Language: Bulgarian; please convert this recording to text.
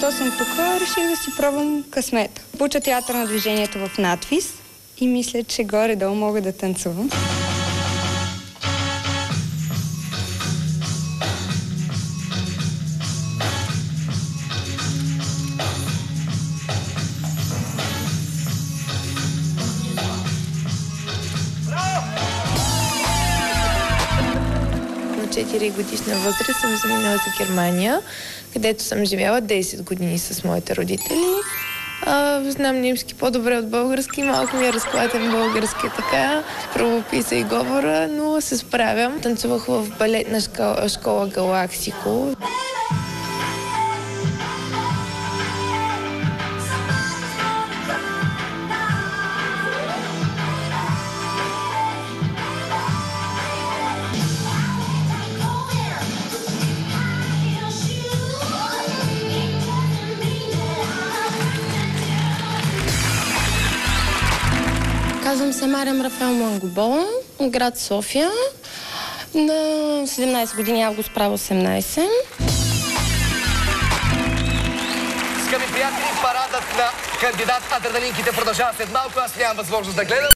защо съм тук, реших да си пробвам късмета. Уча театър на движението в надвис и мисля, че горе-долу мога да танцувам. На 4-годишна възраст съм заминала за Германия, където съм живяла 10 години с моите родители. Знам немски по-добре от български, малко ми е разклатен български така, правописа и говора, но се справям. Танцувах в балетна школа Галаксико. Казвам се Мариям Рафаел Мангобола, от град София. На 17 години, август право 18. Скъпи приятели, парадът на кандидат адреналинките продължава след малко. Аз нямам възможност да гледам.